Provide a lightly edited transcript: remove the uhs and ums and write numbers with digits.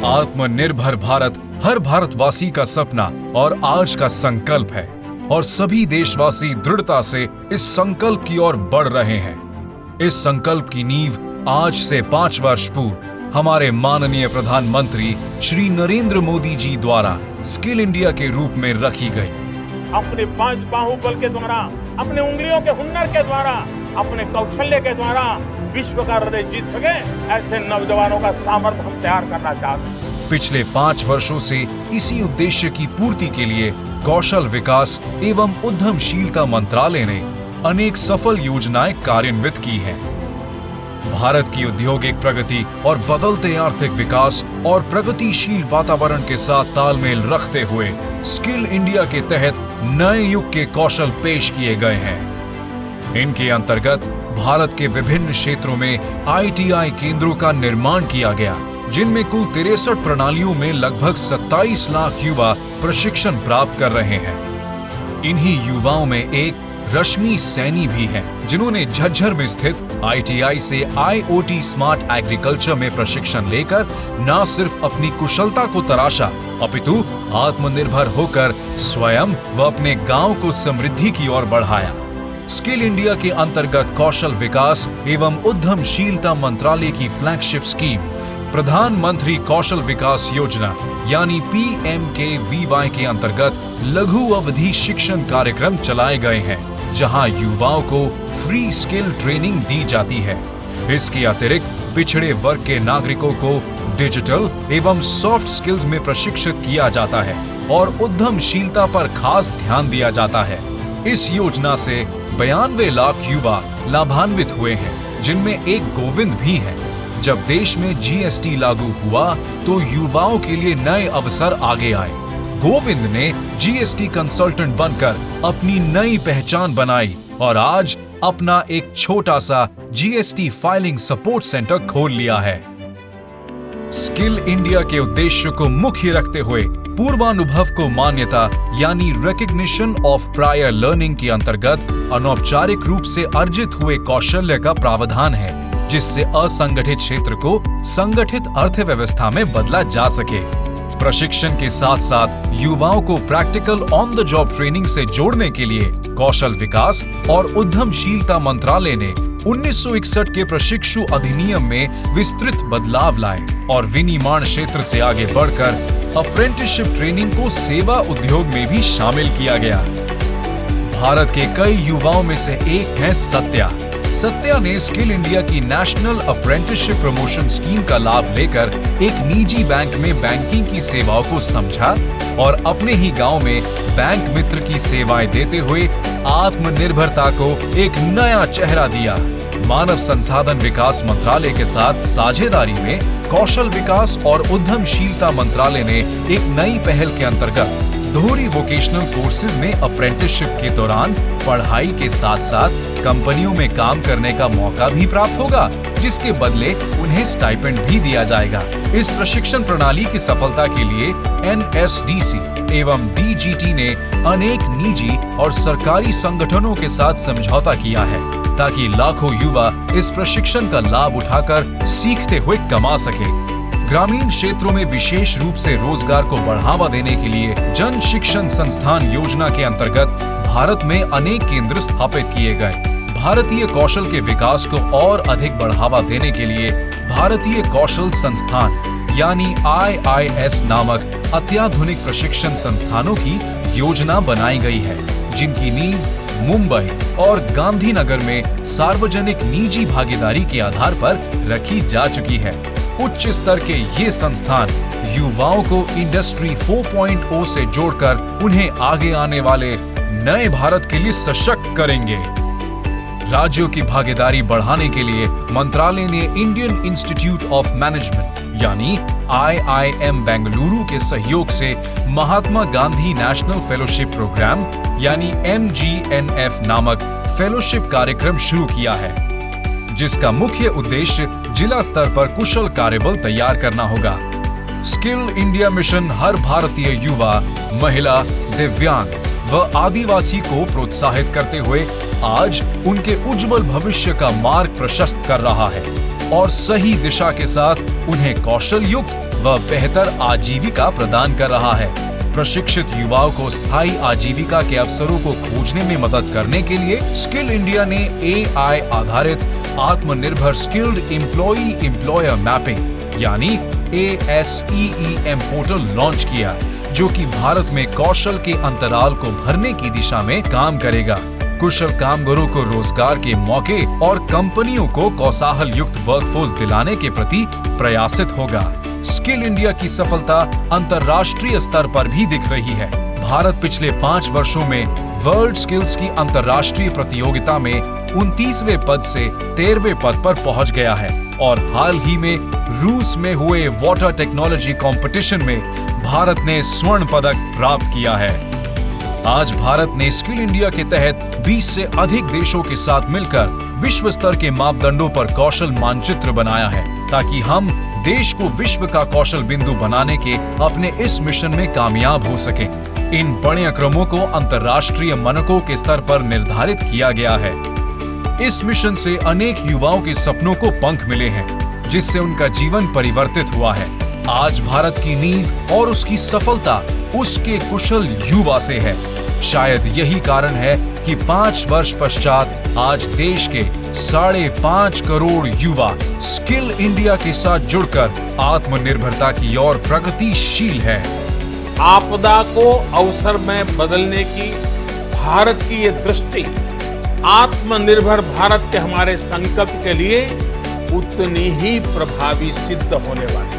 आत्मनिर्भर भारत हर भारतवासी का सपना और आज का संकल्प है और सभी देशवासी दृढ़ता से इस संकल्प की ओर बढ़ रहे हैं। इस संकल्प की नींव आज से 5 वर्ष पूर्व हमारे माननीय प्रधानमंत्री श्री नरेंद्र मोदी जी द्वारा स्किल इंडिया के रूप में रखी गई। अपने 5 बाहुबल के द्वारा, अपने उंगलियों के हुनर के द्वारा, अपने कौशल्य के द्वारा विश्व का हृदय जीत सके, ऐसे नौजवानों का सामर्थ्य हम तैयार करना चाहते हैं। पिछले 5 वर्षों से इसी उद्देश्य की पूर्ति के लिए कौशल विकास एवं उद्यमशीलता मंत्रालय ने अनेक सफल योजनाएं कार्यान्वित की हैं। भारत की औद्योगिक प्रगति और बदलते आर्थिक विकास और प्रगतिशील वातावरण के साथ तालमेल रखते हुए स्किल इंडिया के तहत नए युग के कौशल पेश किए गए हैं। इनके अंतर्गत भारत के विभिन्न क्षेत्रों में ITI केंद्रों का निर्माण किया गया, जिनमें कुल 63 प्रणालियों में लगभग 27 लाख युवा प्रशिक्षण प्राप्त कर रहे हैं। इन्हीं युवाओं में एक रश्मि सैनी भी हैं, जिन्होंने झज्जर में स्थित ITI से IoT स्मार्ट एग्रीकल्चर में प्रशिक्षण लेकर न सिर्फ अपनी कुशलता को तराशा, अपितु आत्मनिर्भर होकर स्वयं व अपने गांव को समृद्धि की ओर बढ़ाया। स्किल इंडिया के अंतर्गत कौशल विकास एवं उद्यमशीलता मंत्रालय की फ्लैगशिप स्कीम प्रधानमंत्री कौशल विकास योजना यानी PMKVY के अंतर्गत लघु अवधि शिक्षण कार्यक्रम चलाए गए हैं, जहां युवाओं को फ्री स्किल ट्रेनिंग दी जाती है। इसके अतिरिक्त पिछड़े वर्ग के नागरिकों को डिजिटल एवं सॉफ्ट स्किल्स में प्रशिक्षित किया जाता है और उद्यमशीलता पर खास ध्यान दिया जाता है। इस योजना से 92 लाख युवा लाभान्वित हुए हैं, जिनमें एक गोविंद भी है। जब देश में GST लागू हुआ तो युवाओं के लिए नए अवसर आगे आए। गोविंद ने GST कंसल्टेंट बनकर अपनी नई पहचान बनाई और आज अपना एक छोटा सा GST फाइलिंग सपोर्ट सेंटर खोल लिया है। स्किल इंडिया के उद्देश्य को मुख्य रखते हुए पूर्वानुभव को मान्यता यानी रिकॉग्निशन ऑफ प्रायर लर्निंग के अंतर्गत अनौपचारिक रूप से अर्जित हुए कौशल्य का प्रावधान है, जिससे असंगठित क्षेत्र को संगठित अर्थव्यवस्था में बदला जा सके। प्रशिक्षण के साथ साथ युवाओं को practical on the job training से जोड़ने के लिए कौशल विकास और उद्यमशीलता मंत्रालय ने 1961 के प्रशिक्षु अधिनियम में विस्तृत बदलाव लाए और विनिर्माण क्षेत्र से आगे बढ़कर अप्रेंटिसशिप ट्रेनिंग को सेवा उद्योग में भी शामिल किया गया। भारत के कई युवाओं में से एक है सत्या। सत्या ने स्किल इंडिया की नेशनल अप्रेंटिसशिप प्रमोशन स्कीम का लाभ लेकर एक निजी बैंक में बैंकिंग की सेवाओं को समझा और अपने ही गांव में बैंक मित्र की सेवाएं देते हुए आत्मनिर्भरता को एक नया चेहरा दिया। मानव संसाधन विकास मंत्रालय के साथ साझेदारी में कौशल विकास और उद्यमशीलता मंत्रालय ने एक नई पहल के अंतर्गत दोहरी वोकेशनल कोर्सेज में अप्रेंटिसशिप के दौरान पढ़ाई के साथ साथ कंपनियों में काम करने का मौका भी प्राप्त होगा, जिसके बदले उन्हें स्टाइपेंड भी दिया जाएगा। इस प्रशिक्षण प्रणाली की सफलता के लिए NSDC एवं DGT ने अनेक निजी और सरकारी संगठनों के साथ समझौता किया है, ताकि लाखों युवा इस प्रशिक्षण का लाभ उठाकर सीखते हुए कमा सके। ग्रामीण क्षेत्रों में विशेष रूप से रोजगार को बढ़ावा देने के लिए जन शिक्षण संस्थान योजना के अंतर्गत भारत में अनेक केंद्र स्थापित किए गए। भारतीय कौशल के विकास को और अधिक बढ़ावा देने के लिए भारतीय कौशल संस्थान यानी IIS नामक अत्याधुनिक प्रशिक्षण संस्थानों की योजना बनाई गई है, जिनकी नींव मुंबई और गांधीनगर में सार्वजनिक निजी भागीदारी के आधार पर रखी जा चुकी है। उच्च स्तर के ये संस्थान युवाओं को इंडस्ट्री 4.0 से जोड़कर उन्हें आगे आने वाले नए भारत के लिए सशक्त करेंगे। राज्यों की भागीदारी बढ़ाने के लिए मंत्रालय ने इंडियन इंस्टीट्यूट ऑफ मैनेजमेंट यानी IIM बेंगलुरु के सहयोग से Mahatma Gandhi national fellowship programme यानी MGNF नामक फेलोशिप कार्यक्रम शुरू किया है, जिसका मुख्य उद्देश्य जिला स्तर पर कुशल कार्यबल तैयार करना होगा। स्किल इंडिया मिशन हर भारतीय युवा, महिला, दिव्यांग व आदिवासी को प्रोत्साहित करते हुए आज उनके उज्जवल भविष्य का मार्ग प्रशस्त कर रहा है और सही दिशा के साथ उन्हें कौशल युक्त वह बेहतर आजीविका प्रदान कर रहा है। प्रशिक्षित युवाओं को स्थायी आजीविका के अवसरों को खोजने में मदद करने के लिए स्किल इंडिया ने AI आधारित आत्मनिर्भर स्किल्ड एम्प्लॉई एम्प्लॉयर मैपिंग यानी ASEEM पोर्टल लॉन्च किया, जो कि भारत में कौशल के अंतराल को भरने की दिशा में काम करेगा। कुशल कामगारों को रोजगार के मौके और कंपनियों को कौशल युक्त वर्कफोर्स दिलाने के प्रति प्रयासित होगा। स्किल इंडिया की सफलता अंतर्राष्ट्रीय स्तर पर भी दिख रही है। भारत पिछले 5 वर्षों में वर्ल्ड स्किल्स की अंतर्राष्ट्रीय प्रतियोगिता में 29वें पद से 13वें पद पर पहुंच गया है और हाल ही में रूस में हुए वाटर टेक्नोलॉजी कंपटीशन में भारत ने स्वर्ण पदक प्राप्त किया है। आज भारत ने स्किल इंडिया के तहत 20 से अधिक देशों के साथ मिलकर विश्व स्तर के मापदंडों पर कौशल मानचित्र बनाया है, ताकि हम देश को विश्व का कौशल बिंदु बनाने के अपने इस मिशन में कामयाब हो सकें। इन पाठ्यक्रमों को अंतर्राष्ट्रीय मानकों के स्तर पर निर्धारित किया गया है। इस मिशन से अनेक युवाओं के सपनों को पंख मिले हैं, जिससे उनका जीवन परिवर्तित हुआ है। आज भारत की नींव और उसकी सफलता उसके कुशल युवा से है। शायद यही कारण है कि 5 वर्ष पश्चात आज देश के 5.5 करोड़ युवा स्किल इंडिया के साथ जुड़कर आत्मनिर्भरता की ओर प्रगतिशील है। आपदा को अवसर में बदलने की भारत की ये दृष्टि आत्मनिर्भर भारत के हमारे संकल्प के लिए उतनी ही प्रभावी सिद्ध होने वाली है।